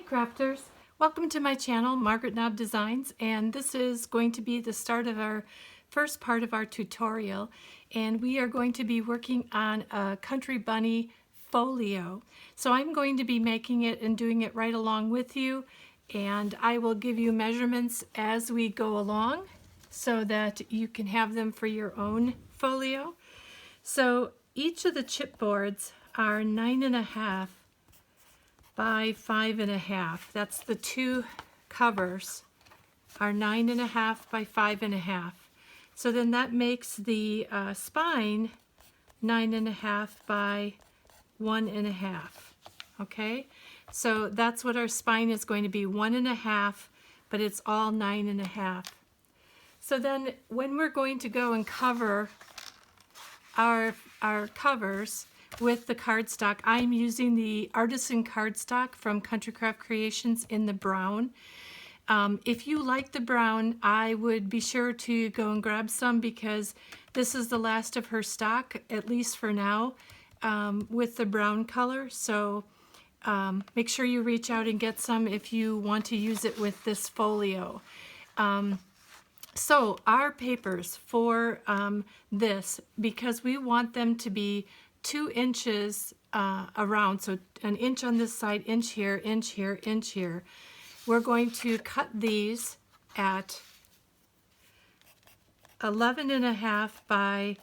crafters, welcome to my channel, Margaret Knob Designs, and this is going to be the start of our first part of our tutorial, and we are going to be working on a Country Bunny folio. So I'm going to be making it and doing it right along with you, and I will give you measurements as we go along so that you can have them for your own folio. So each of the chipboards are 9.5 by 5.5. That's the two covers are 9.5 by 5.5. So then that makes the spine 9.5 by 1.5. Okay, so that's what our spine is going to be, 1.5, but it's all 9.5. So then when we're going to go and cover our covers with the cardstock, I'm using the artisan cardstock from Country Craft Creations in the brown. If you like the brown, I would be sure to go and grab some because this is the last of her stock, at least for now, with the brown color. So make sure you reach out and get some if you want to use it with this folio. So our papers for this, because we want them to be 2 inches around, so an inch on this side, inch here, inch here, inch here. We're going to cut these at 11.5 by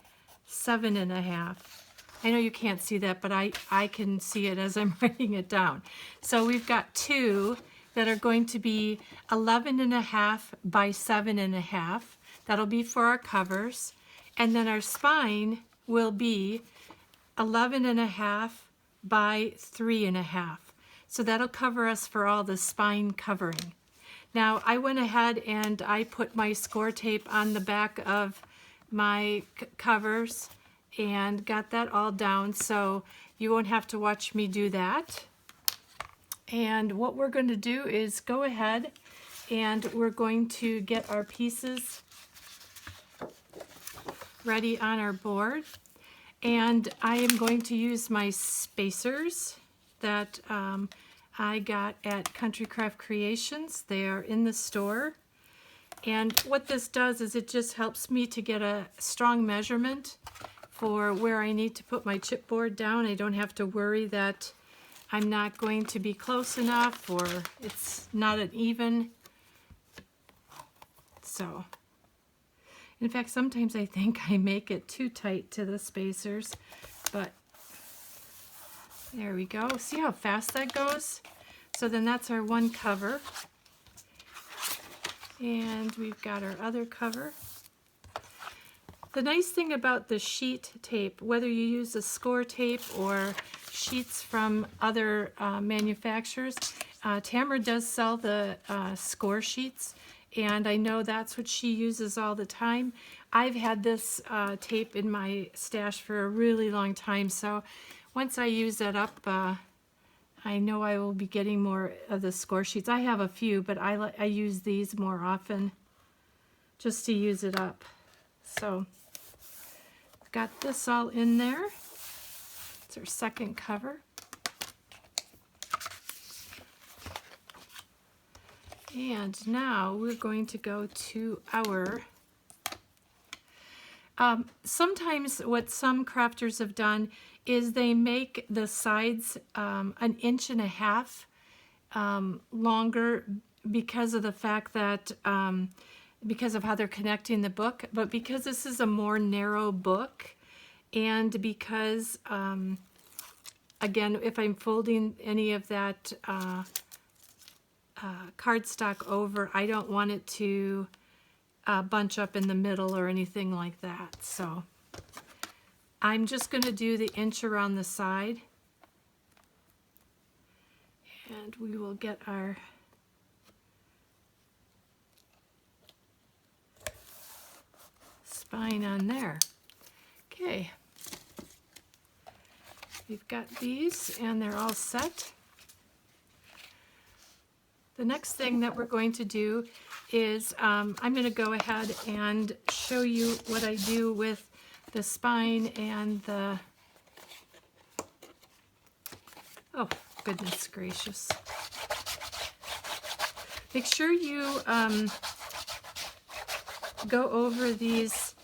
7.5. I know you can't see that, but I can see it as I'm writing it down. So we've got two that are going to be 11.5 by 7.5. That'll be for our covers. And then our spine will be 11.5 by 3.5. So that'll cover us for all the spine covering. Now I went ahead and I put my score tape on the back of my covers and got that all down, so you won't have to watch me do that. And what we're going to do is go ahead and we're going to get our pieces ready on our board. And I am going to use my spacers that I got at Country Craft Creations. They are in the store. And what this does is it just helps me to get a strong measurement for where I need to put my chipboard down. I don't have to worry that I'm not going to be close enough or it's not an even. So, in fact, sometimes I think I make it too tight to the spacers, but there we go. See how fast that goes? So then that's our one cover. And we've got our other cover. The nice thing about the sheet tape, whether you use a score tape or sheets from other manufacturers, Tamara does sell the score sheets, and I know that's what she uses all the time. I've had this tape in my stash for a really long time, so once I use that up, I know I will be getting more of the score sheets. I have a few, but I use these more often just to use it up. So got this all in there. It's our second cover. And now we're going to go to our, sometimes what some crafters have done is they make the sides 1.5 inches longer because of the fact that, because of how they're connecting the book, but because this is a more narrow book, and because, again, if I'm folding any of that cardstock over, I don't want it to bunch up in the middle or anything like that. So I'm just going to do the inch around the side, and we will get our spine on there. Okay, we've got these and they're all set. The next thing that we're going to do is I'm going to go ahead and show you what I do with the spine and the, oh goodness gracious, Make sure you go over these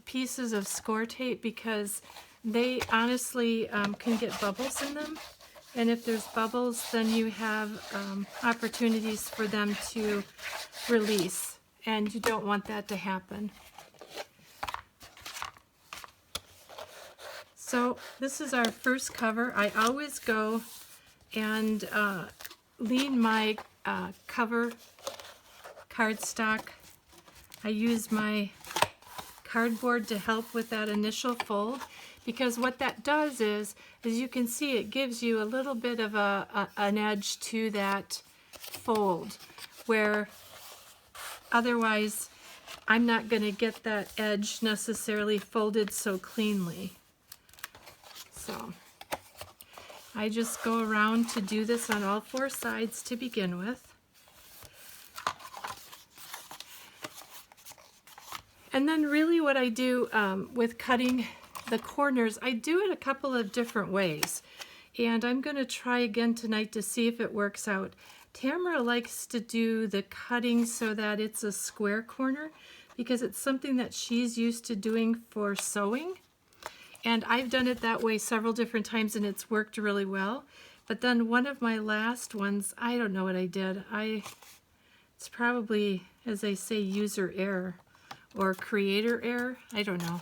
pieces of score tape because they honestly can get bubbles in them. And if there's bubbles, then you have opportunities for them to release, and you don't want that to happen. So this is our first cover. I always go and lean my cover cardstock. I use my cardboard to help with that initial fold, because what that does is, as you can see, it gives you a little bit of an edge to that fold, where otherwise I'm not going to get that edge necessarily folded so cleanly. So I just go around to do this on all four sides to begin with. And then really what I do with cutting the corners, I do it a couple of different ways. And I'm going to try again tonight to see if it works out. Tamara likes to do the cutting so that it's a square corner because it's something that she's used to doing for sewing. And I've done it that way several different times and it's worked really well. But then one of my last ones, I don't know what I did. It's probably, as they say, user error or creator error. I don't know.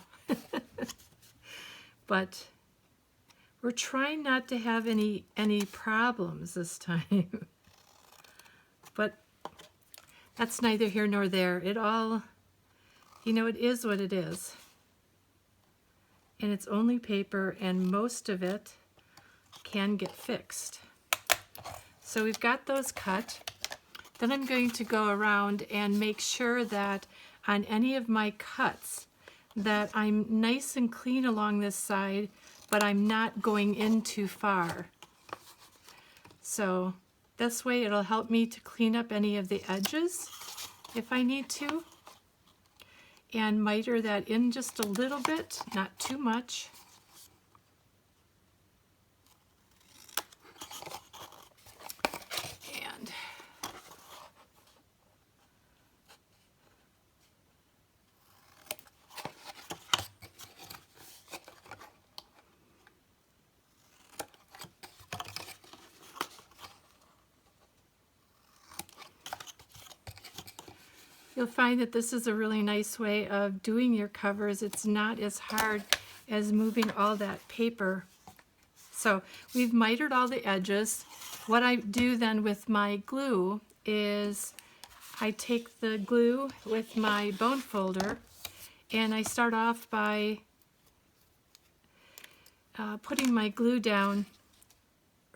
But we're trying not to have any problems this time. But that's neither here nor there. It all, you know, it is what it is. And it's only paper, and most of it can get fixed. So we've got those cut. Then I'm going to go around and make sure that on any of my cuts that I'm nice and clean along this side, but I'm not going in too far. So this way it'll help me to clean up any of the edges if I need to, and miter that in just a little bit, not too much. And you'll find that this is a really nice way of doing your covers. It's not as hard as moving all that paper. So we've mitered all the edges. What I do then with my glue is I take the glue with my bone folder and I start off by putting my glue down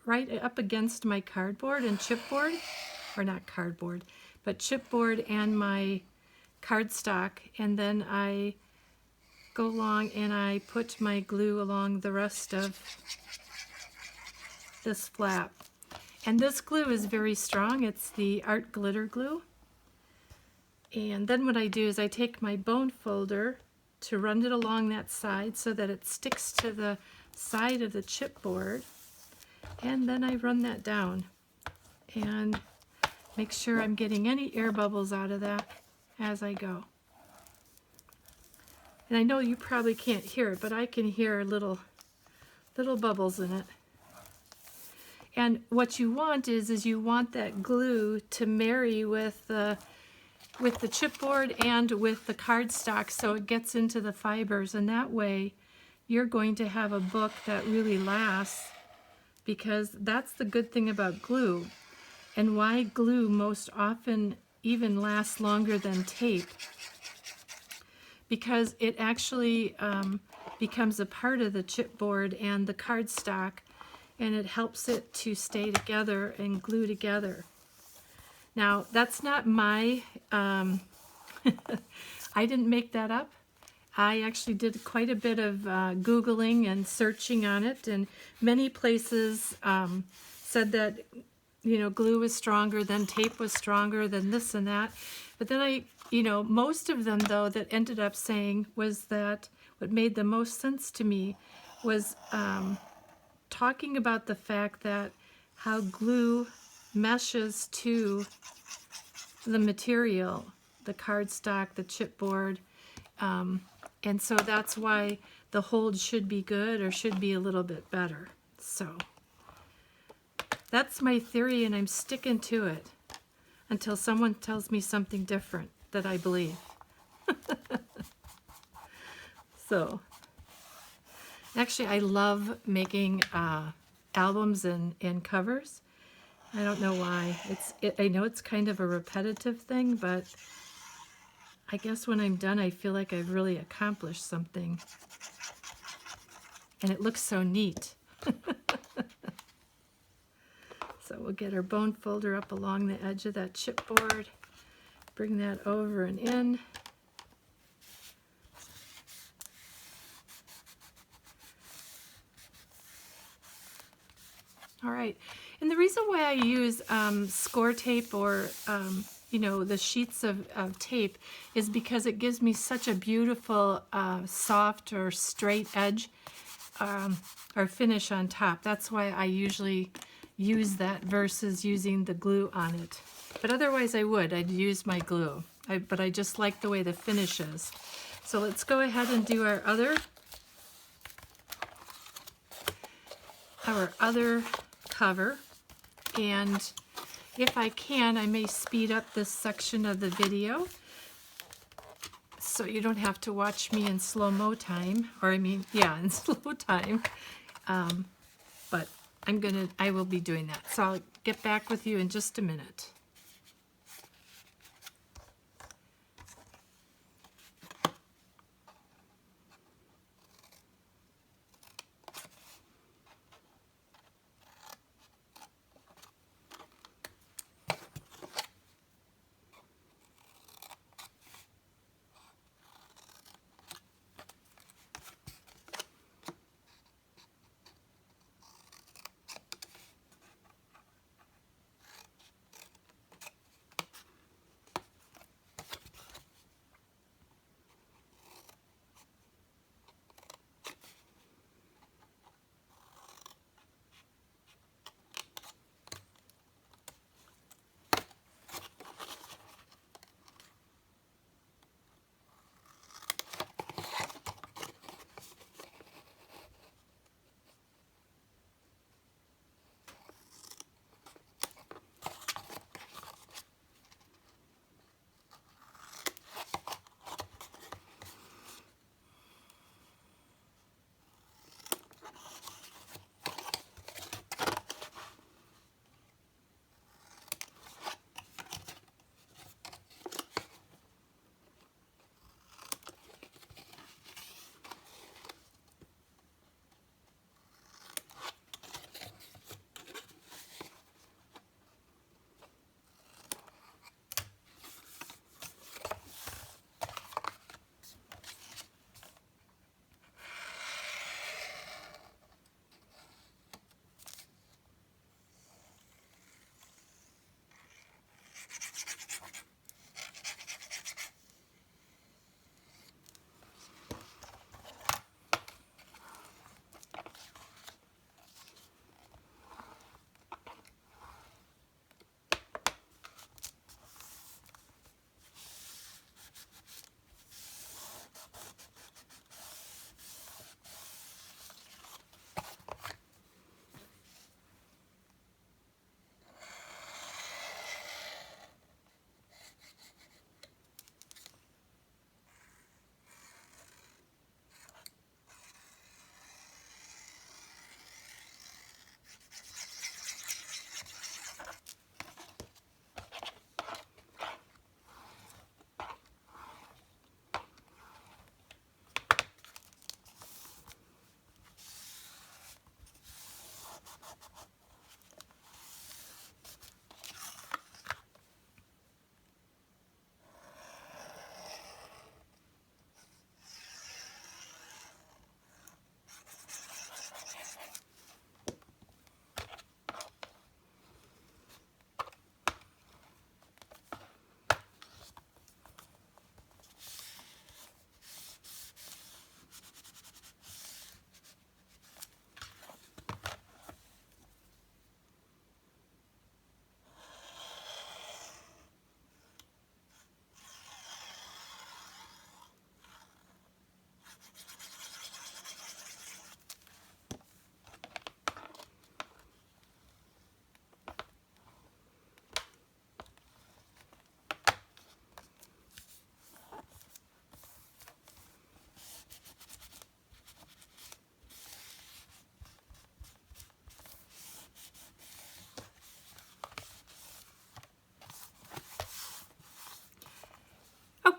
right up against my cardboard and chipboard, or not cardboard, but chipboard and my cardstock, and then I go along and I put my glue along the rest of this flap. And this glue is very strong. It's the Art Glitter Glue. And then what I do is I take my bone folder to run it along that side so that it sticks to the side of the chipboard, and then I run that down and make sure I'm getting any air bubbles out of that as I go. And I know you probably can't hear it, but I can hear little bubbles in it. And what you want is you want that glue to marry with the chipboard and with the cardstock so it gets into the fibers, and that way you're going to have a book that really lasts, because that's the good thing about glue, and why glue most often even lasts longer than tape, because it actually becomes a part of the chipboard and the cardstock, and it helps it to stay together and glue together. Now, that's not my, I didn't make that up. I actually did quite a bit of Googling and searching on it, and many places said that, you know, glue was stronger, then tape was stronger, than this and that. But then most of them, though, that ended up saying was that what made the most sense to me was talking about the fact that how glue meshes to the material, the cardstock, the chipboard, and so that's why the hold should be good or should be a little bit better. So that's my theory, and I'm sticking to it until someone tells me something different that I believe. So actually, I love making albums and covers. I don't know why. I know it's kind of a repetitive thing, but I guess when I'm done, I feel like I've really accomplished something. And it looks so neat. So we'll get our bone folder up along the edge of that chipboard. Bring that over and in. All right, and the reason why I use score tape or you know, the sheets of tape is because it gives me such a beautiful soft or straight edge or finish on top. That's why I usually use that versus using the glue on it. But otherwise I'd use my glue. But I just like the way the finish is. So let's go ahead and do our other cover, and if I can, I may speed up this section of the video so you don't have to watch me in slow-mo time, or in slow time, but I will be doing that. So I'll get back with you in just a minute.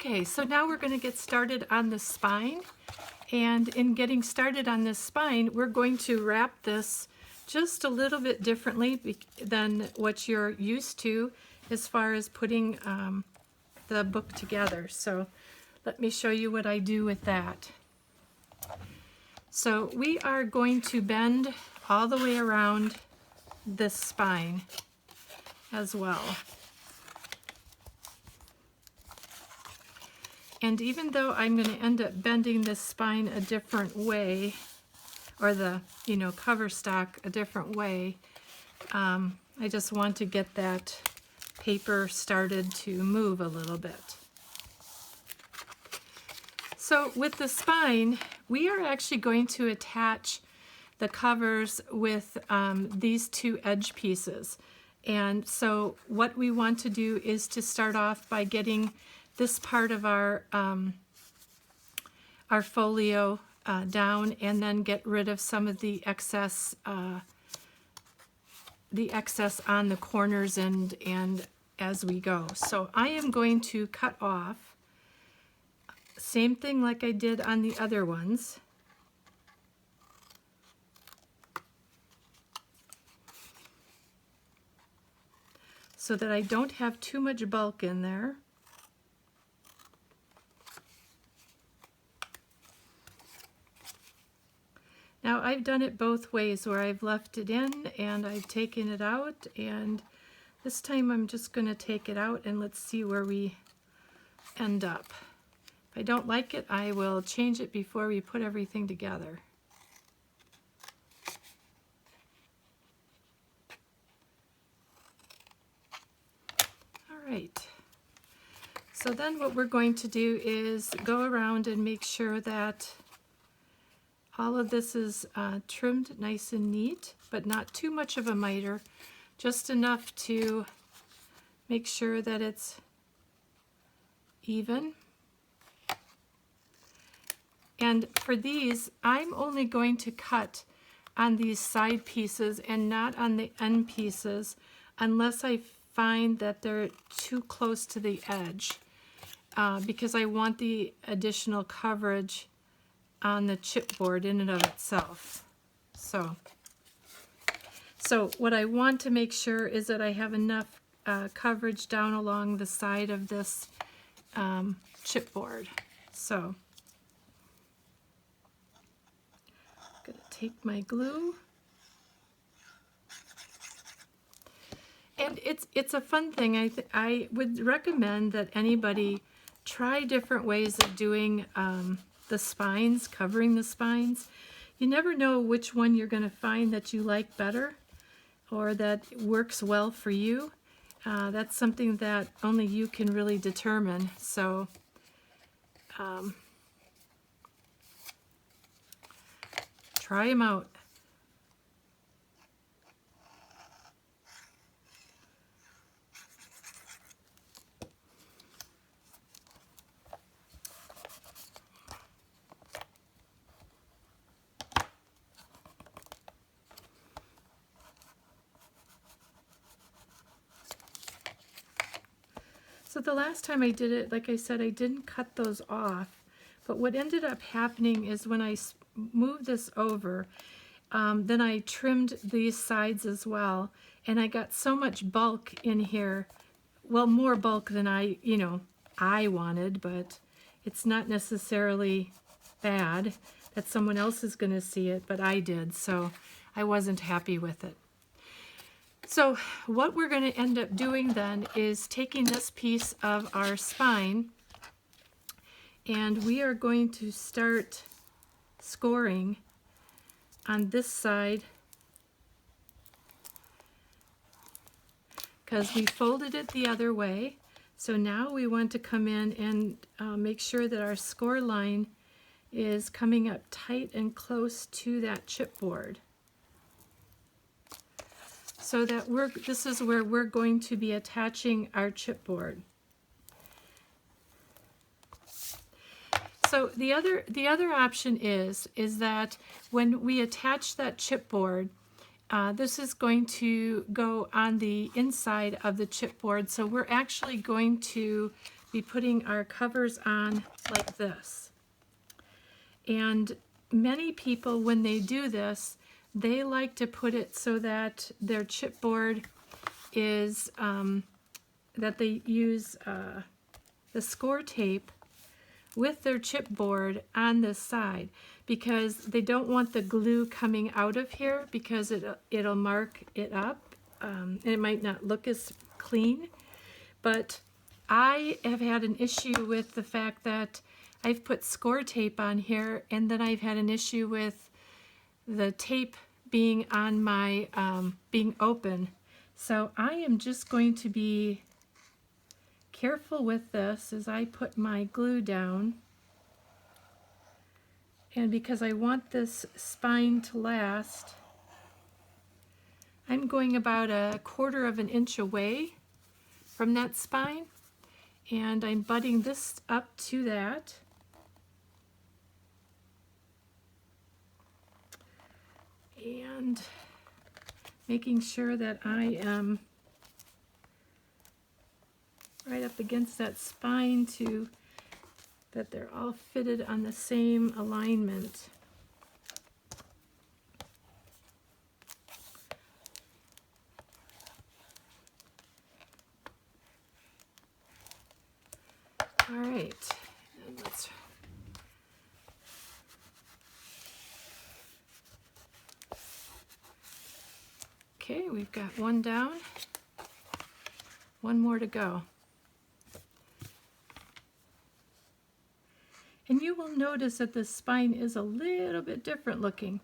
Okay, so now we're going to get started on the spine. And in getting started on this spine, we're going to wrap this just a little bit differently than what you're used to as far as putting the book together. So let me show you what I do with that. So we are going to bend all the way around this spine as well. And even though I'm going to end up bending this spine a different way, or the cover stock a different way, I just want to get that paper started to move a little bit. So with the spine, we are actually going to attach the covers with these two edge pieces. And so what we want to do is to start off by getting this part of our folio down, and then get rid of some of the excess on the corners and as we go. So I am going to cut off, same thing like I did on the other ones. So that I don't have too much bulk in there. Now I've done it both ways, where I've left it in and I've taken it out, and this time I'm just going to take it out and let's see where we end up. If I don't like it, I will change it before we put everything together. All right. So then what we're going to do is go around and make sure that all of this is trimmed nice and neat, but not too much of a miter, just enough to make sure that it's even. And for these, I'm only going to cut on these side pieces and not on the end pieces unless I find that they're too close to the edge, because I want the additional coverage on the chipboard in and of itself. So what I want to make sure is that I have enough coverage down along the side of this chipboard. So I'm going to take my glue. And it's a fun thing. I would recommend that anybody try different ways of doing the spines, covering the spines. You never know which one you're going to find that you like better or that works well for you. That's something that only you can really determine. So try them out. So the last time I did it, like I said, I didn't cut those off, but what ended up happening is when I moved this over, then I trimmed these sides as well, and I got so much bulk in here, well, more bulk than I wanted, but it's not necessarily bad that someone else is going to see it, but I did, so I wasn't happy with it. So what we're going to end up doing then is taking this piece of our spine, and we are going to start scoring on this side, because we folded it the other way. So now we want to come in and make sure that our score line is coming up tight and close to that chipboard. So that this is where we're going to be attaching our chipboard. So the other option is that when we attach that chipboard, this is going to go on the inside of the chipboard. So we're actually going to be putting our covers on like this. And many people, when they do this, they like to put it so that their chipboard is, that they use the score tape with their chipboard on this side, because they don't want the glue coming out of here, because it'll mark it up, and it might not look as clean. But I have had an issue with the fact that I've put score tape on here, and then I've had an issue with the tape being on my, being open. So I am just going to be careful with this as I put my glue down. And because I want this spine to last, I'm going about 1/4 of an inch away from that spine, and I'm butting this up to that. And making sure that I am right up against that spine to that they're all fitted on the same alignment. All right, and let's okay, we've got one down, one more to go. And you will notice that the spine is a little bit different looking.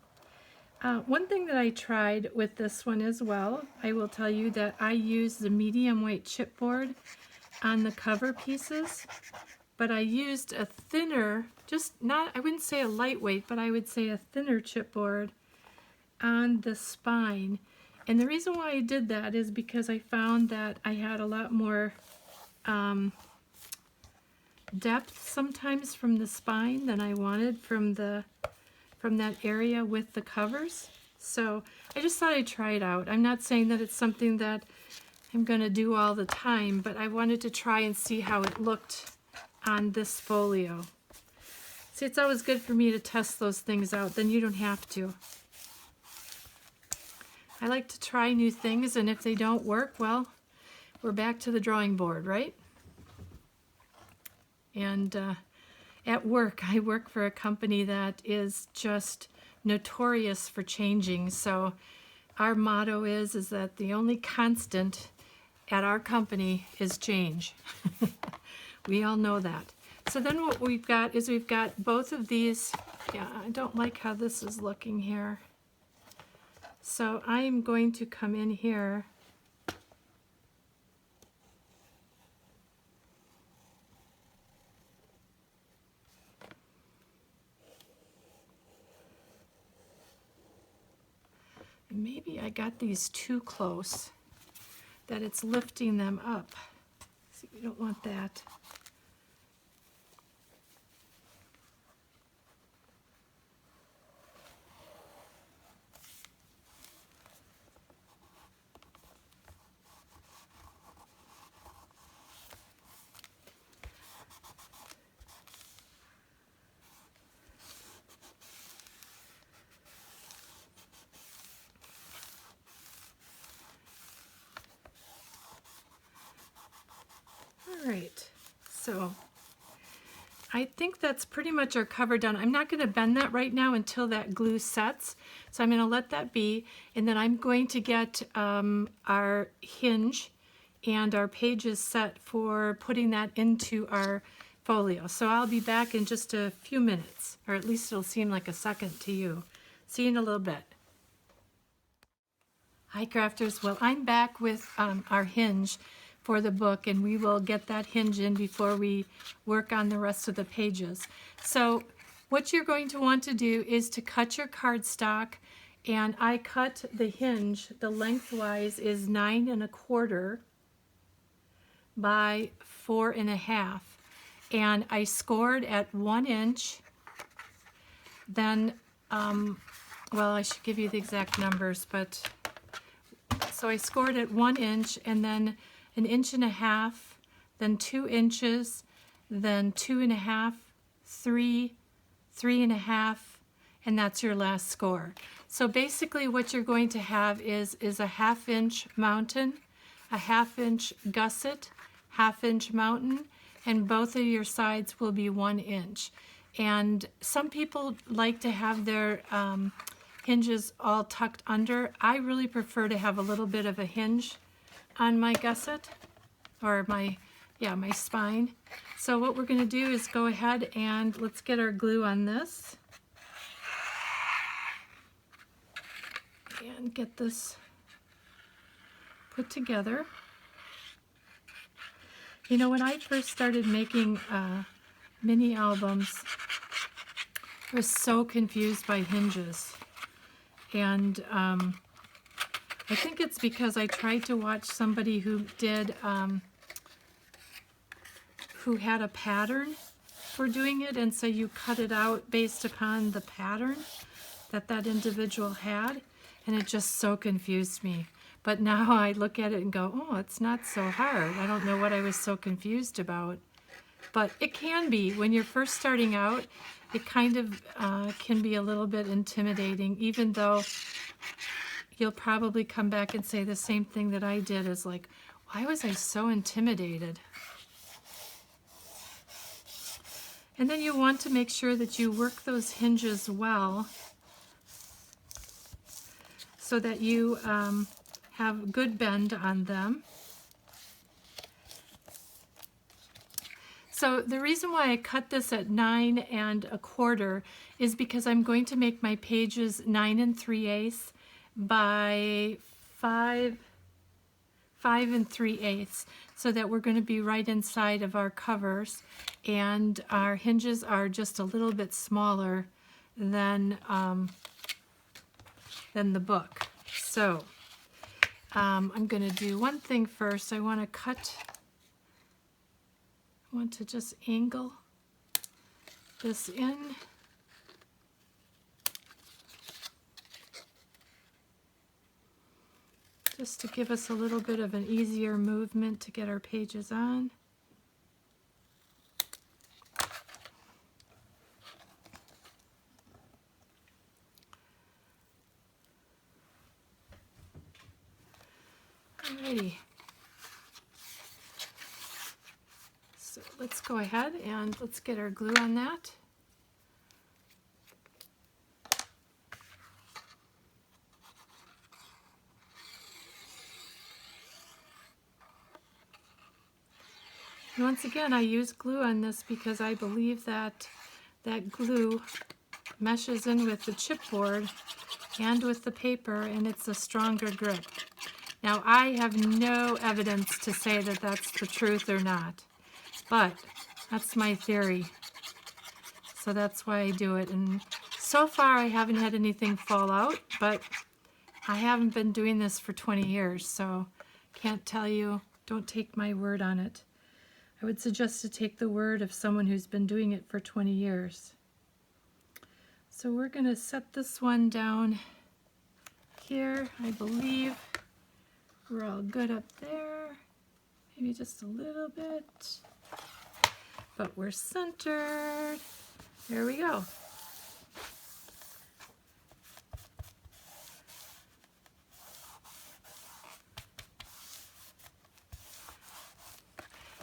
One thing that I tried with this one as well, I will tell you that I used the medium weight chipboard on the cover pieces, but I used a thinner, just not, I wouldn't say a lightweight, but I would say a thinner chipboard on the spine. And the reason why I did that is because I found that I had a lot more depth sometimes from the spine than I wanted from that area with the covers. So I just thought I'd try it out. I'm not saying that it's something that I'm going to do all the time, but I wanted to try and see how it looked on this folio. See, it's always good for me to test those things out, then you don't have to. I like to try new things, and if they don't work, well, we're back to the drawing board, right? And at work, I work for a company that is just notorious for changing. So our motto is that the only constant at our company is change. We all know that. So then what we've got is we've got both of these. Yeah, I don't like how this is looking here. So I'm going to come in here and maybe I got these too close, that it's lifting them up. See, we don't want that. All right, so I think that's pretty much our cover done. I'm not going to bend that right now until that glue sets, so I'm going to let that be, and then I'm going to get our hinge and our pages set for putting that into our folio. So I'll be back in just a few minutes, or at least it'll seem like a second to you. See you in a little bit. Hi crafters, well I'm back with our hinge for the book, and we will get that hinge in before we work on the rest of the pages. So what you're going to want to do is to cut your cardstock, and I cut the hinge, the lengthwise is 9 1/4 by 4 1/2, and I scored at 1 inch. Then well, I should give you the exact numbers, but so I scored at 1 inch, and then 1.5 inches then 2 inches, then 2.5, 3, 3.5, and that's your last score. So basically what you're going to have is a 1/2 inch mountain, a 1/2 inch gusset, 1/2 inch mountain, and both of your sides will be 1 inch. And some people like to have their hinges all tucked under. I really prefer to have a little bit of a hinge on my gusset, or my spine. So what we're going to do is go ahead and let's get our glue on this and get this put together. You know, when I first started making mini albums, I was so confused by hinges. And I think it's because I tried to watch somebody who did, who had a pattern for doing it, and so you cut it out based upon the pattern that that individual had, and it just so confused me. But now I look at it and go, oh, it's not so hard. I don't know what I was so confused about. But it can be. When you're first starting out, it kind of can be a little bit intimidating, even though you'll probably come back and say the same thing that I did, is like, why was I so intimidated? And then you want to make sure that you work those hinges well so that you have good bend on them. So the reason why I cut this at 9 1/4 is because I'm going to make my pages 9 3/8 by 5 3/8, so that we're going to be right inside of our covers, and our hinges are just a little bit smaller than the book. So I'm going to do one thing first. I want to just angle this in. Just to give us a little bit of an easier movement to get our pages on. Alrighty. So let's go ahead and let's get our glue on that. And once again, I use glue on this because I believe that that glue meshes in with the chipboard and with the paper, and it's a stronger grip. Now, I have no evidence to say that that's the truth or not, but that's my theory. So that's why I do it. And so far, I haven't had anything fall out, but I haven't been doing this for 20 years, so can't tell you. Don't take my word on it. I would suggest to take the word of someone who's been doing it for 20 years. So we're going to set this one down here. I believe we're all good up there. Maybe just a little bit. But we're centered. There we go.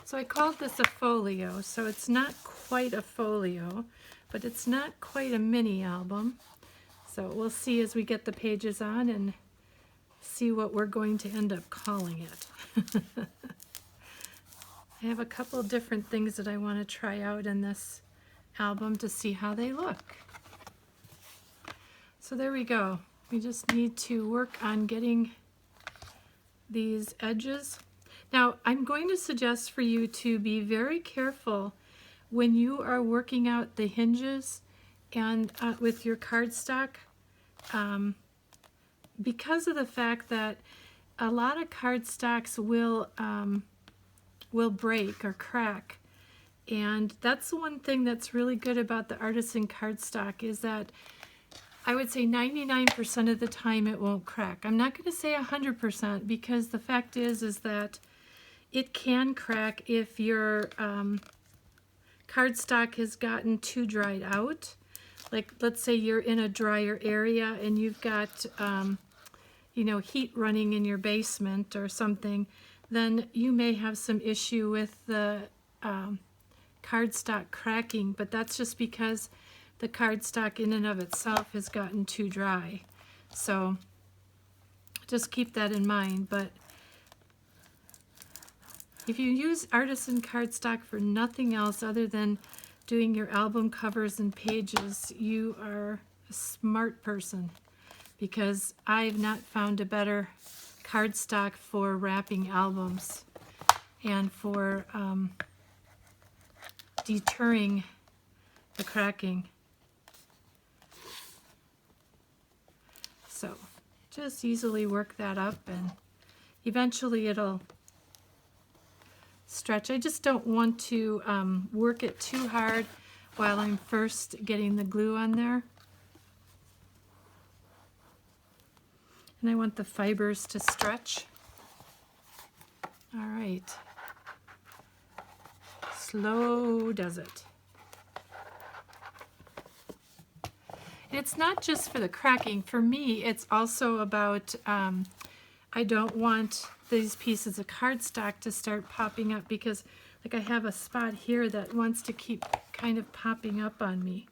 So I called this a folio, so it's not quite a folio, but it's not quite a mini album. So we'll see as we get the pages on and see what we're going to end up calling it. I have a couple of different things that I want to try out in this album to see how they look. So there we go. We just need to work on getting these edges. Now, I'm going to suggest for you to be very careful when you are working out the hinges and with your cardstock, because of the fact that a lot of cardstocks will break or crack. And that's the one thing that's really good about the artisan cardstock, is that I would say 99% of the time it won't crack. I'm not going to say 100%, because the fact is that it can crack if your cardstock has gotten too dried out. Like, let's say you're in a drier area and you've got you know, heat running in your basement or something, then you may have some issue with the cardstock cracking, but that's just because the cardstock in and of itself has gotten too dry. So just keep that in mind. But if you use artisan cardstock for nothing else other than doing your album covers and pages, you are a smart person, because I've not found a better cardstock for wrapping albums and for deterring the cracking. So just easily work that up and eventually it'll stretch. I just don't want to work it too hard while I'm first getting the glue on there. And I want the fibers to stretch. All right. Slow does it. And it's not just for the cracking. For me, it's also about, I don't want these pieces of cardstock to start popping up, because like I have a spot here that wants to keep kind of popping up on me.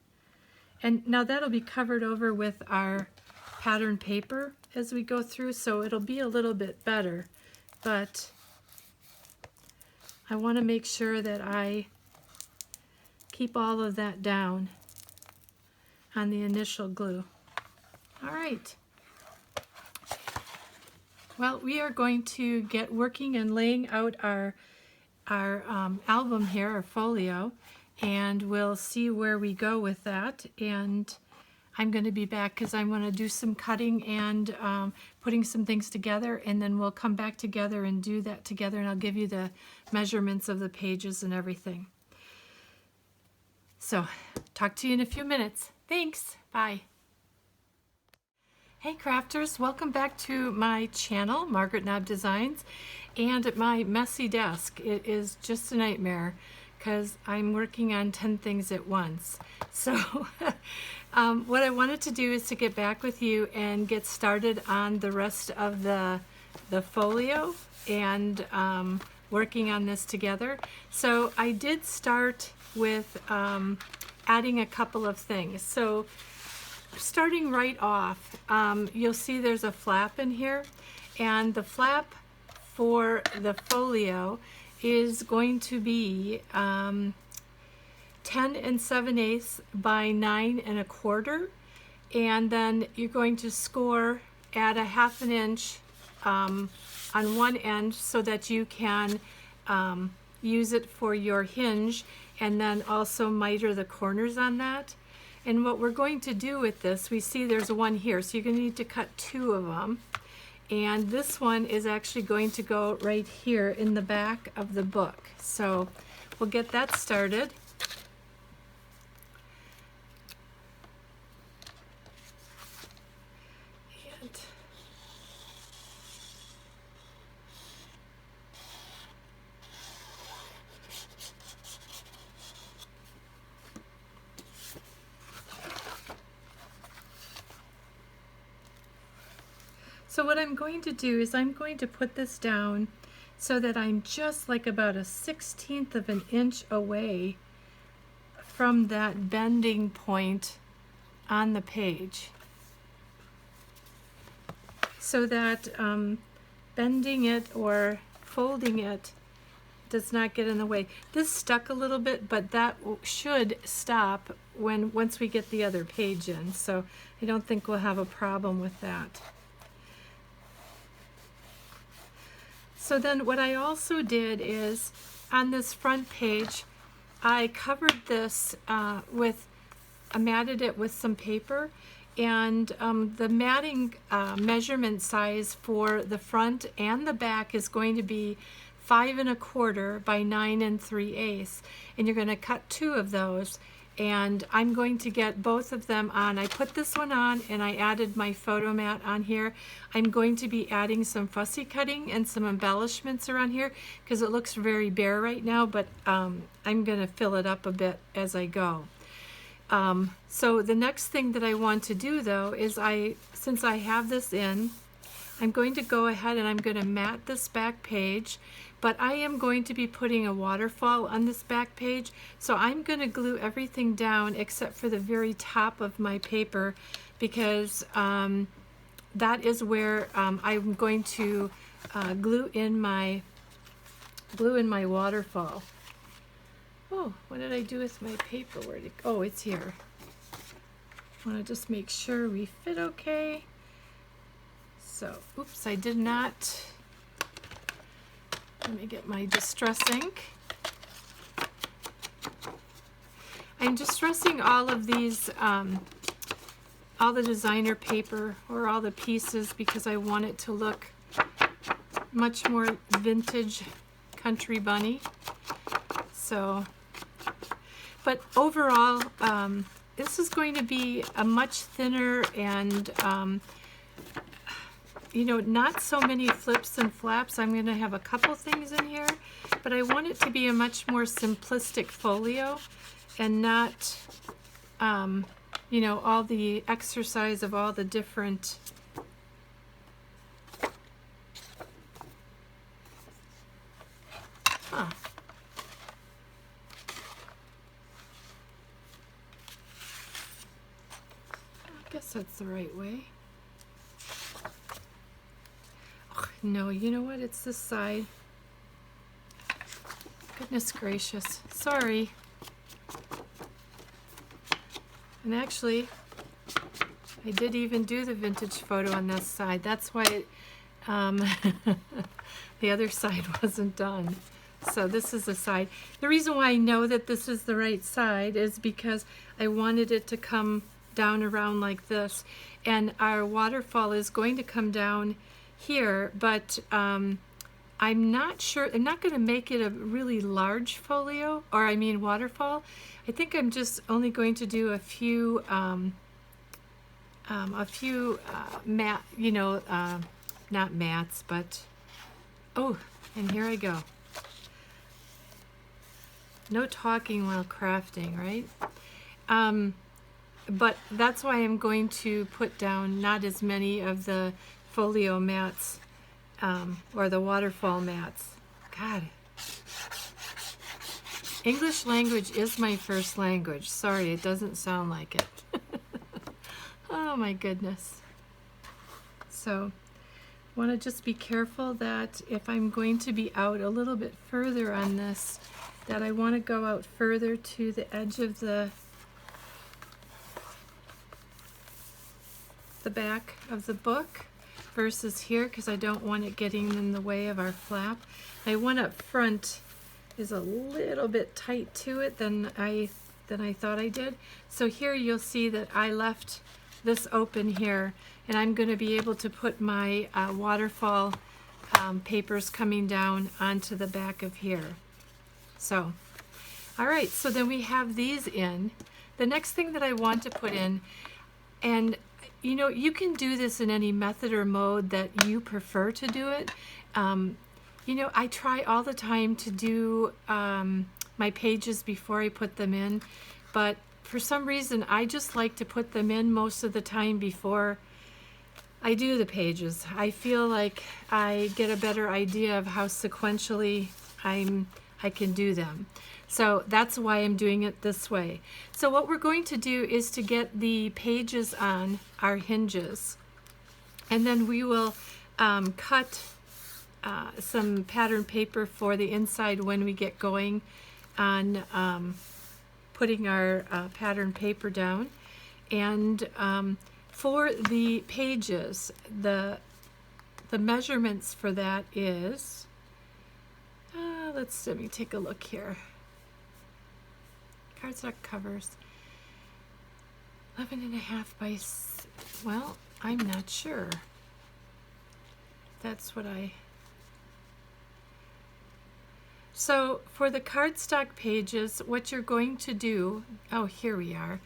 And now that'll be covered over with our pattern paper as we go through, so it'll be a little bit better, but I want to make sure that I keep all of that down on the initial glue. All right. Well, we are going to get working and laying out our album here, our folio, and we'll see where we go with that. And I'm going to be back because I'm going to do some cutting and putting some things together, and then we'll come back together and do that together, and I'll give you the measurements of the pages and everything. So, talk to you in a few minutes. Thanks. Bye. Hey crafters, welcome back to my channel, Margaret Knob Designs, and at my messy desk. It is just a nightmare because I'm working on 10 things at once. So what I wanted to do is to get back with you and get started on the rest of the folio and working on this together. So I did start with adding a couple of things. So starting right off, you'll see there's a flap in here, and the flap for the folio is going to be 10 7/8 by 9 1/4, and then you're going to score at a 1/2 inch on one end so that you can use it for your hinge, and then also miter the corners on that. And what we're going to do with this, we see there's one here, so you're going to need to cut 2 of them. And this one is actually going to go right here in the back of the book. So we'll get that started. So what I'm going to do is I'm going to put this down so that I'm just like about a 1/16 of an inch away from that bending point on the page, so that bending it or folding it does not get in the way. This stuck a little bit, but that should stop once we get the other page in, so I don't think we'll have a problem with that. So then what I also did is, on this front page, I covered this I matted it with some paper, and the matting measurement size for the front and the back is going to be 5 1/4 by 9 3/8, and you're going to cut 2 of those, and I'm going to get both of them on. I put this one on and I added my photo mat on here. I'm going to be adding some fussy cutting and some embellishments around here because it looks very bare right now, but I'm going to fill it up a bit as I go. So the next thing that I want to do though is since I have this in, I'm going to go ahead and I'm going to mat this back page, but I am going to be putting a waterfall on this back page. So I'm going to glue everything down except for the very top of my paper because that is where I'm going to glue in my waterfall. Oh, what did I do with my paper? Oh, it's here. I want to just make sure we fit okay. So, oops, I did not. Let me get my distress ink. I'm distressing all of these, all the designer paper or all the pieces because I want it to look much more vintage country bunny. So, but overall, this is going to be a much thinner and you know, not so many flips and flaps. I'm going to have a couple things in here, but I want it to be a much more simplistic folio and not, you know, all the exercise of all the different I guess that's the right way. No, you know what? It's this side. Goodness gracious. Sorry. And actually, I did even do the vintage photo on this side. That's why it, the other side wasn't done. So this is the side. The reason why I know that this is the right side is because I wanted it to come down around like this. And our waterfall is going to come down here, but I'm not sure. I'm not going to make it a really large folio, or I mean waterfall. I think I'm just only going to do a few mat, you know, not mats, but oh, and here I go. No talking while crafting, right? But that's why I'm going to put down not as many of the folio mats or the waterfall mats. God, English language is my first language. Sorry, it doesn't sound like it. Oh my goodness. So I want to just be careful that if I'm going to be out a little bit further on this, that I want to go out further to the edge of the back of the book versus here, because I don't want it getting in the way of our flap. My one up front is a little bit tight to it than I thought I did. So here you'll see that I left this open here, and I'm going to be able to put my waterfall papers coming down onto the back of here. So, all right, so then we have these in. The next thing that I want to put in, and you know, you can do this in any method or mode that you prefer to do it. You know, I try all the time to do my pages before I put them in, but for some reason I just like to put them in most of the time before I do the pages. I feel like I get a better idea of how sequentially I can do them. So that's why I'm doing it this way. So what we're going to do is to get the pages on our hinges, and then we will cut some pattern paper for the inside when we get going on putting our pattern paper down. And for the pages, the measurements for that is, let me take a look here. Cardstock covers 11.5 by, well, I'm not sure. That's what So for the cardstock pages, what you're going to do, oh, here we are,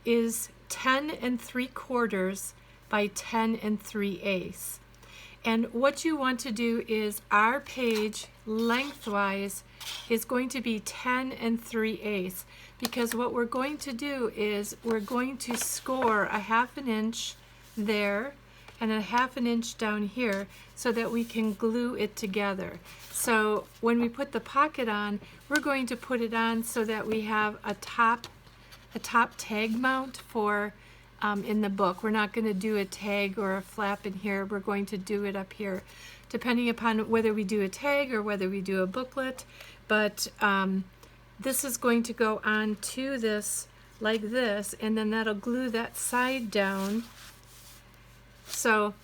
is 10 3/4 by 10 3/8. And what you want to do is our page lengthwise is going to be 10 3/8, because what we're going to do is we're going to score a 1/2 inch there and a 1/2 inch down here so that we can glue it together. So when we put the pocket on, we're going to put it on so that we have a top tag mount for in the book. We're not going to do a tag or a flap in here. We're going to do it up here, depending upon whether we do a tag or whether we do a booklet. But this is going to go on to this like this, and then that'll glue that side down. So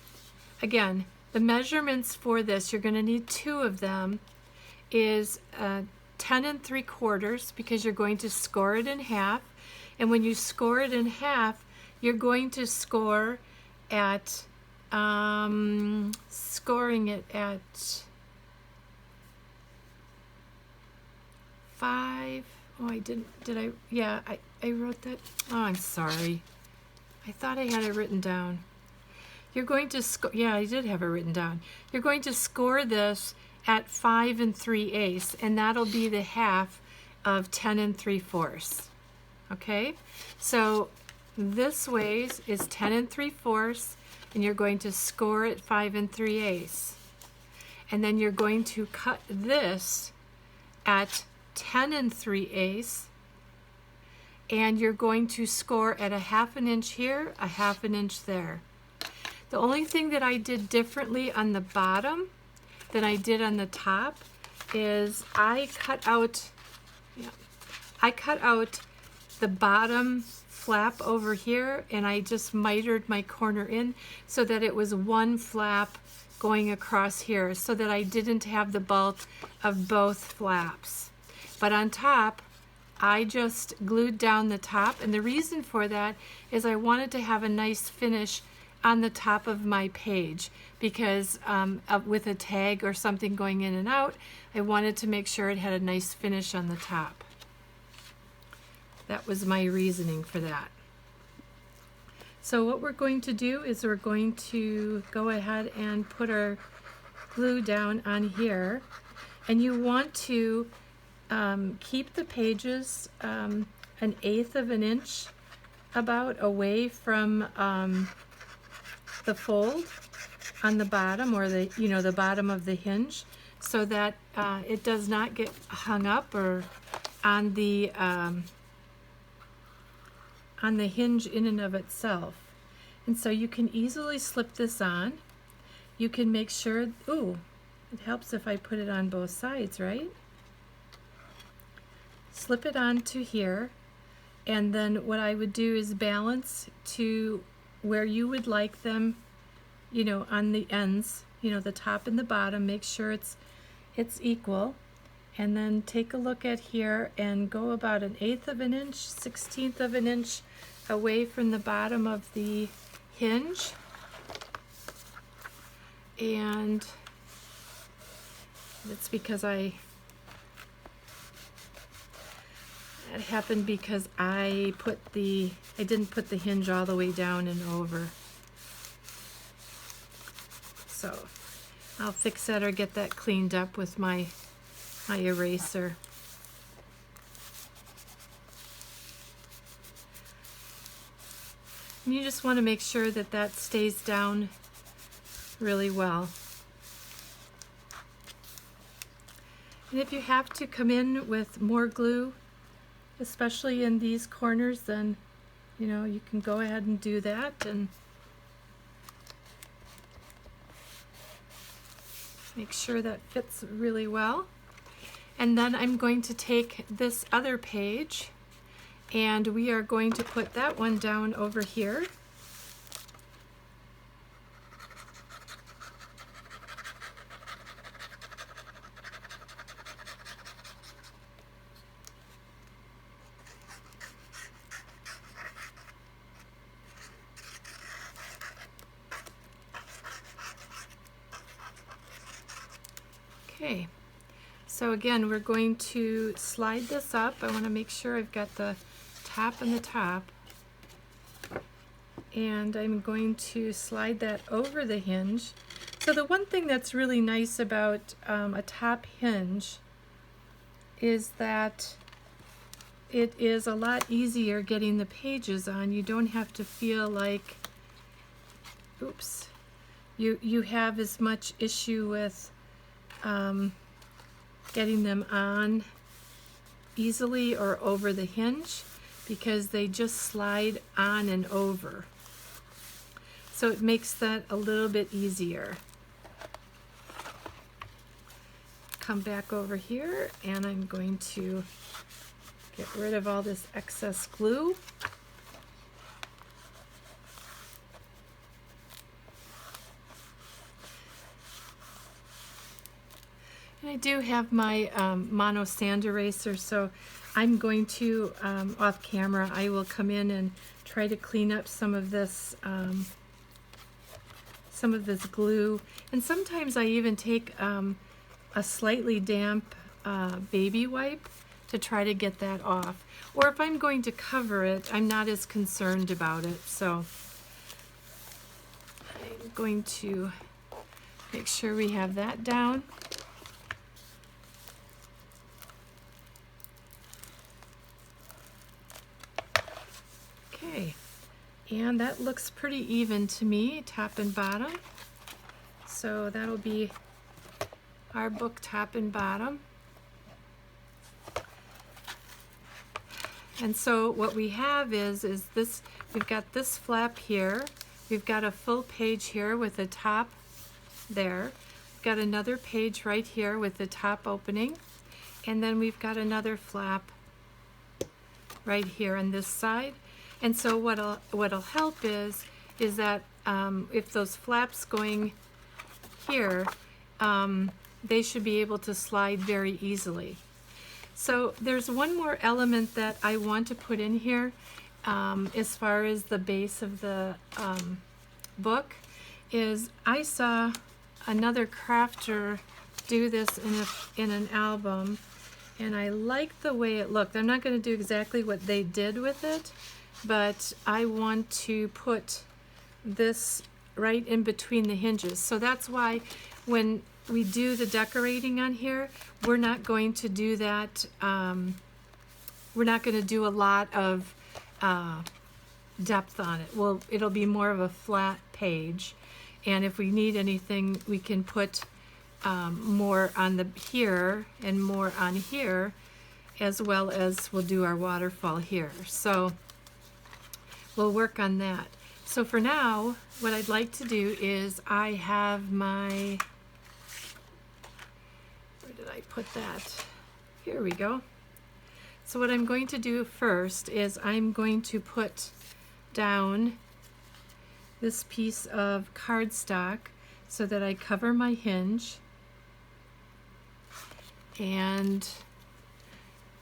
again, the measurements for this, you're going to need 2 of them, is 10 3/4, because you're going to score it in half. And when you score it in half, you're going to score at, scoring it at 5. Oh, I didn't, did I? Yeah, I wrote that. Oh, I'm sorry. I thought I had it written down. You're going to score, yeah, I did have it written down. You're going to score this at 5 3/8, and that'll be the half of 10 3/4. Okay, so this ways is 10 3/4, and you're going to score at 5 3/8. And then you're going to cut this at 10 3/8, and you're going to score at a 1/2 inch here, a 1/2 inch there. The only thing that I did differently on the bottom than I did on the top is I cut out the bottom flap over here, and I just mitered my corner in so that it was one flap going across here, so that I didn't have the bulk of both flaps. But on top, I just glued down the top, and the reason for that is I wanted to have a nice finish on the top of my page, because with a tag or something going in and out, I wanted to make sure it had a nice finish on the top. That was my reasoning for that. So what we're going to do is we're going to go ahead and put our glue down on here, and you want to keep the pages 1/8 of an inch about away from the fold on the bottom, or the bottom of the hinge, so that it does not get hung up or on the hinge in and of itself. And so you can easily slip this on. You can make sure, ooh, it helps if I put it on both sides, right? Slip it onto here, and then what I would do is balance to where you would like them, on the ends, the top and the bottom. Make sure it's equal, and then take a look at here and go about 1/8 of an inch, 1/16 of an inch away from the bottom of the hinge. And that's because that happened because I didn't put the hinge all the way down and over. So I'll fix that or get that cleaned up with my eraser. And you just want to make sure that that stays down really well. And if you have to come in with more glue, especially in these corners, then you can go ahead and do that, and make sure that fits really well. And then I'm going to take this other page, and we are going to put that one down over here. Okay, So again, we're going to slide this up. I want to make sure I've got the top and the top. And I'm going to slide that over the hinge. So the one thing that's really nice about a top hinge is that it is a lot easier getting the pages on. You don't have to feel like, oops, you have as much issue with getting them on easily or over the hinge, because they just slide on and over. So it makes that a little bit easier. Come back over here, and I'm going to get rid of all this excess glue. And I do have my mono sand eraser, so I'm going to, off camera, I will come in and try to clean up some of this glue. And sometimes I even take a slightly damp baby wipe to try to get that off. Or if I'm going to cover it, I'm not as concerned about it. So I'm going to make sure we have that down. Okay, and that looks pretty even to me, top and bottom. So that'll be our book top and bottom. And so what we have is this, we've got this flap here, we've got a full page here with a top there, we've got another page right here with the top opening, and then we've got another flap right here on this side. And so what'll help is that if those flaps going here, they should be able to slide very easily. So there's one more element that I want to put in here as far as the base of the book, is I saw another crafter do this in an album, and I like the way it looked. I'm not going to do exactly what they did with it, but I want to put this right in between the hinges. So that's why when we do the decorating on here, we're not going to do that. We're not going to do a lot of depth on it. Well, it'll be more of a flat page, and if we need anything, we can put more on the here and more on here, as well as we'll do our waterfall here. So we'll work on that. So for now, what I'd like to do is I have my, where did I put that? Here we go. So what I'm going to do first is I'm going to put down this piece of cardstock so that I cover my hinge. And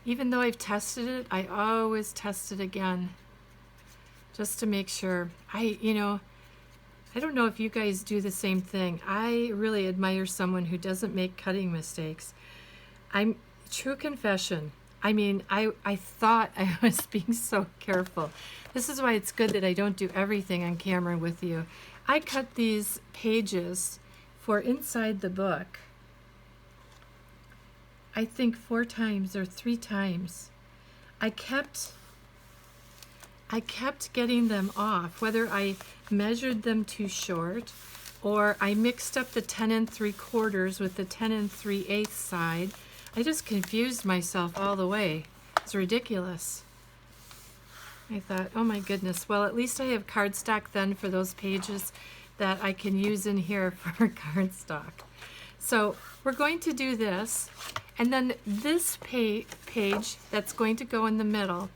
even though I've tested it, I always test it again, just to make sure. I don't know if you guys do the same thing. I really admire someone who doesn't make cutting mistakes. True confession, I mean, I thought I was being so careful. This is why it's good that I don't do everything on camera with you. I cut these pages for inside the book, I think 4 times or 3 times. I kept getting them off, whether I measured them too short or I mixed up the 10 3/4 with the 10 3/8 side. I just confused myself all the way. It's ridiculous. I thought, oh my goodness, well, at least I have cardstock then for those pages that I can use in here for cardstock. So we're going to do this, and then this page that's going to go in the middle,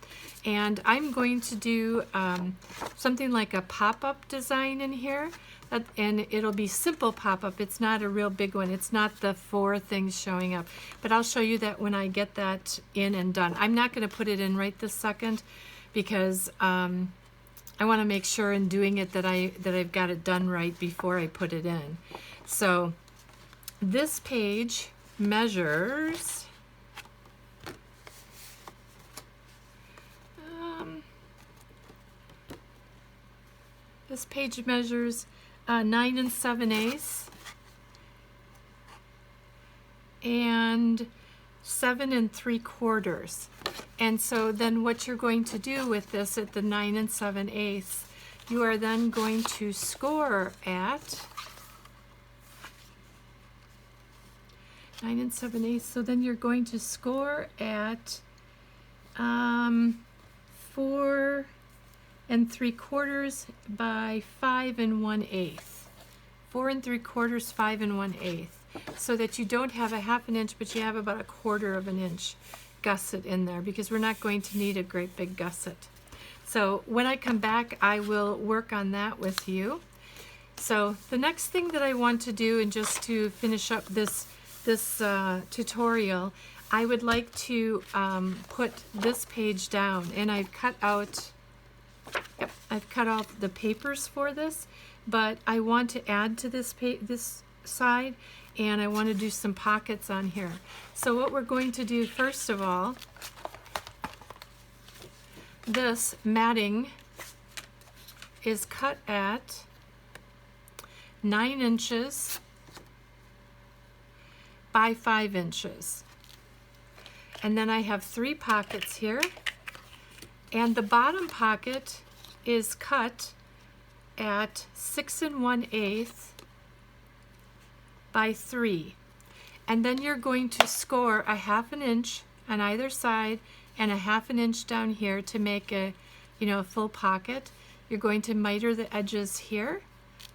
and I'm going to do something like a pop-up design in here, and it'll be simple pop-up. It's not a real big one. It's not the 4 things showing up, but I'll show you that when I get that in and done. I'm not going to put it in right this second because I want to make sure in doing it that I've got it done right before I put it in. So this page measures this page measures 9 7/8 and 7 3/4. And so then what you're going to do with this at the 9 7/8, you are then going to score at 9 7/8. So then you're going to score at 4 3/4 by 5 1/8. 4 3/4, 5 1/8. So that you don't have a 1/2 inch, but you have about 1/4 inch gusset in there, because we're not going to need a great big gusset. So when I come back, I will work on that with you. So the next thing that I want to do, and just to finish up this tutorial, I would like to put this page down, and I've cut out the papers for this, but I want to add to this side, and I want to do some pockets on here. So what we're going to do first of all, this matting is cut at 9 inches by 5 inches. And then I have 3 pockets here, and the bottom pocket is cut at 6 1/8 by 3. And then you're going to score a 1/2 inch on either side and a 1/2 inch down here to make a full pocket. You're going to miter the edges here,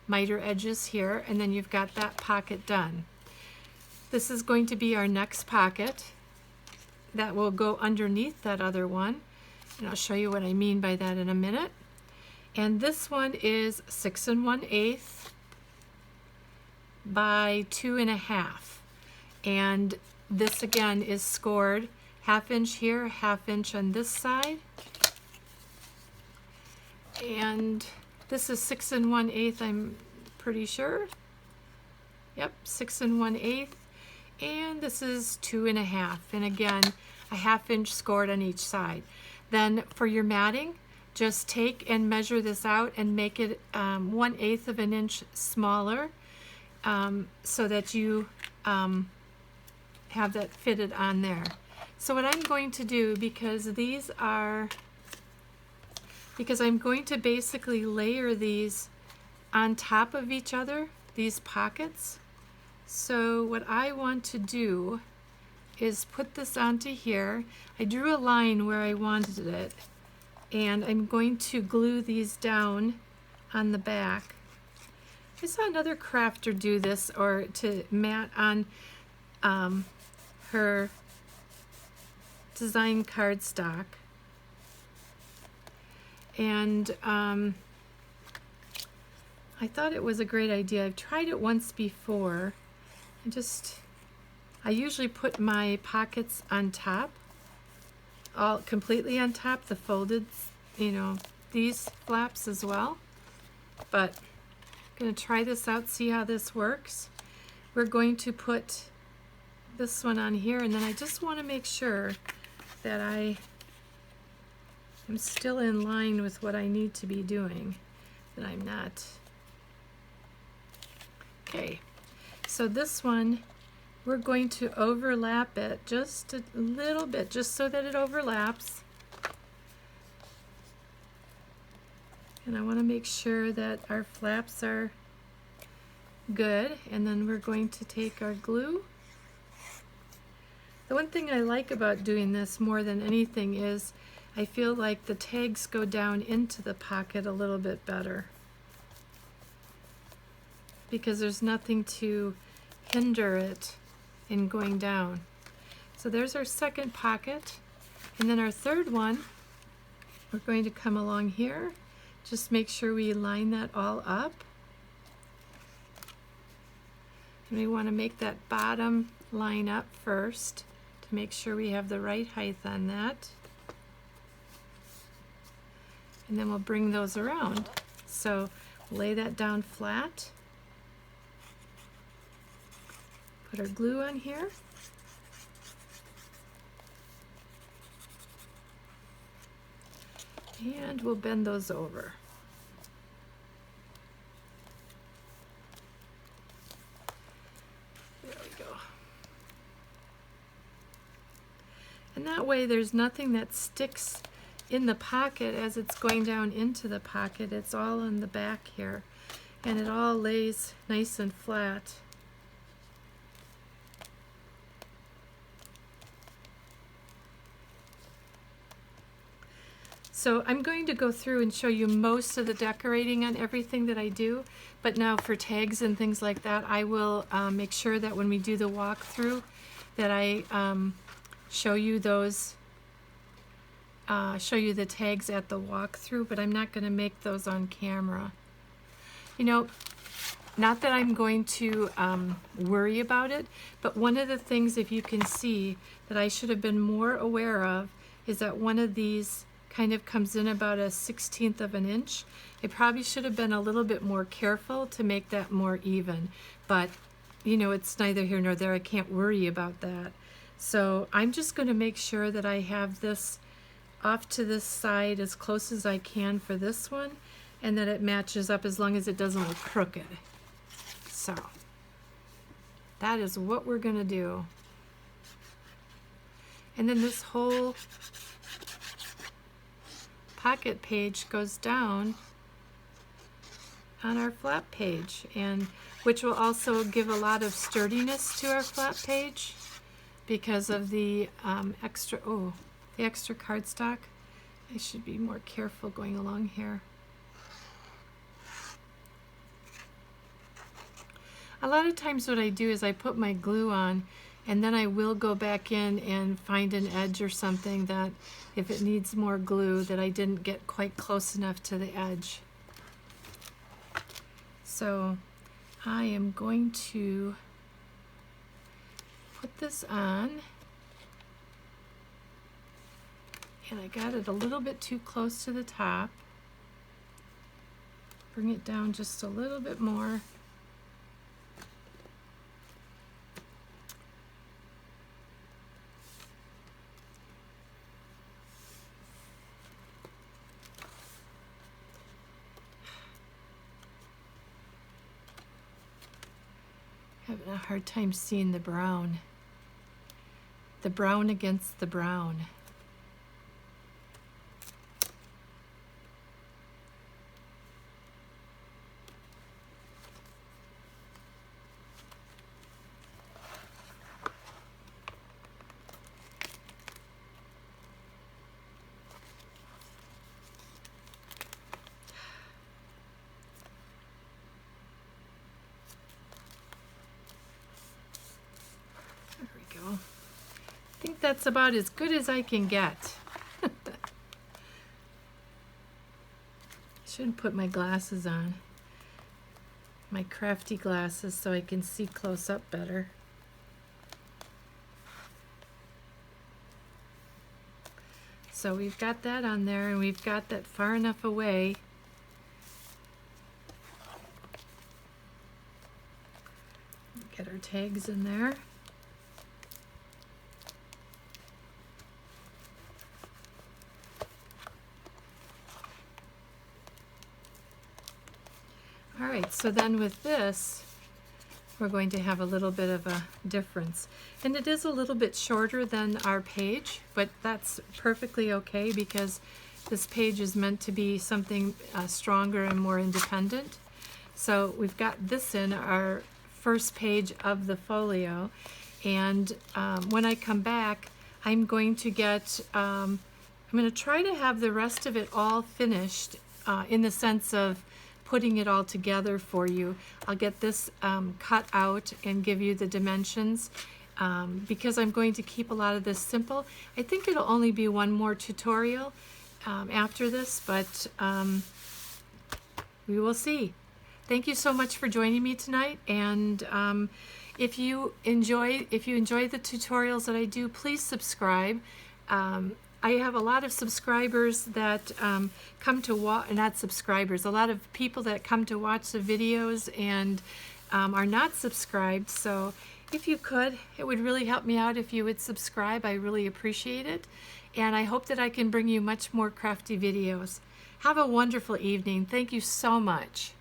miter edges here, and then you've got that pocket done. This is going to be our next pocket that will go underneath that other one, and I'll show you what I mean by that in a minute. And this one is 6 1/8 by 2 1/2, and this again is scored 1/2 inch here, 1/2 inch on this side, and this is 6 1/8, I'm pretty sure. Yep, 6 1/8, and this is 2 1/2, and again a 1/2 inch scored on each side. Then for your matting, just take and measure this out and make it 1/8 of an inch smaller, so that you have that fitted on there. So what I'm going to do, because I'm going to basically layer these on top of each other, these pockets. So what I want to do is put this onto here. I drew a line where I wanted it, and I'm going to glue these down on the back. I saw another crafter do this, or to mat on her design cardstock, and I thought it was a great idea. I've tried it once before. I usually put my pockets on top, all completely on top, the folded, these flaps as well. But I'm going to try this out, see how this works. We're going to put this one on here, and then I just want to make sure that I am still in line with what I need to be doing, that I'm not. Okay, so this one, we're going to overlap it just a little bit, just so that it overlaps. And I want to make sure that our flaps are good, and then we're going to take our glue. The one thing I like about doing this more than anything is I feel like the tags go down into the pocket a little bit better, because there's nothing to hinder it in going down. So there's our second pocket, and then our third one, we're going to come along here. Just make sure we line that all up. And we want to make that bottom line up first to make sure we have the right height on that. And then we'll bring those around. So lay that down flat. Put our glue on here. And we'll bend those over. There we go. And that way there's nothing that sticks in the pocket as it's going down into the pocket. It's all in the back here, and it all lays nice and flat. So I'm going to go through and show you most of the decorating on everything that I do, but now for tags and things like that, I will make sure that when we do the walkthrough that I show you those, show you the tags at the walkthrough, but I'm not going to make those on camera. You know, not that I'm going to worry about it, but one of the things, if you can see, that I should have been more aware of is that one of these kind of comes in about 1/16 of an inch. I probably should have been a little bit more careful to make that more even, but you know, it's neither here nor there. I can't worry about that. So I'm just going to make sure that I have this off to this side as close as I can for this one, and that it matches up as long as it doesn't look crooked. So that is what we're going to do. And then this whole pocket page goes down on our flap page, and which will also give a lot of sturdiness to our flap page because of the extra cardstock. I should be more careful going along here. A lot of times what I do is I put my glue on, and then I will go back in and find an edge or something that, if it needs more glue, that I didn't get quite close enough to the edge. So I am going to put this on, and I got it a little bit too close to the top. Bring it down just a little bit more. Having a hard time seeing the brown. The brown against the brown. I think that's about as good as I can get. Shouldn't put my glasses on, my crafty glasses, so I can see close up better. So we've got that on there, and we've got that far enough away. Get our tags in there. All right, so then with this, we're going to have a little bit of a difference. And it is a little bit shorter than our page, but that's perfectly okay because this page is meant to be something stronger and more independent. So we've got this in our first page of the folio, and when I come back, I'm going to get, I'm going to try to have the rest of it all finished in the sense of putting it all together for you. I'll get this cut out and give you the dimensions because I'm going to keep a lot of this simple. I think it'll only be one more tutorial after this, but we will see. Thank you so much for joining me tonight, and if you enjoy the tutorials that I do, please subscribe. I have a lot of subscribers that come to watch, not subscribers, a lot of people that come to watch the videos and are not subscribed. So if you could, it would really help me out if you would subscribe. I really appreciate it. And I hope that I can bring you much more crafty videos. Have a wonderful evening. Thank you so much.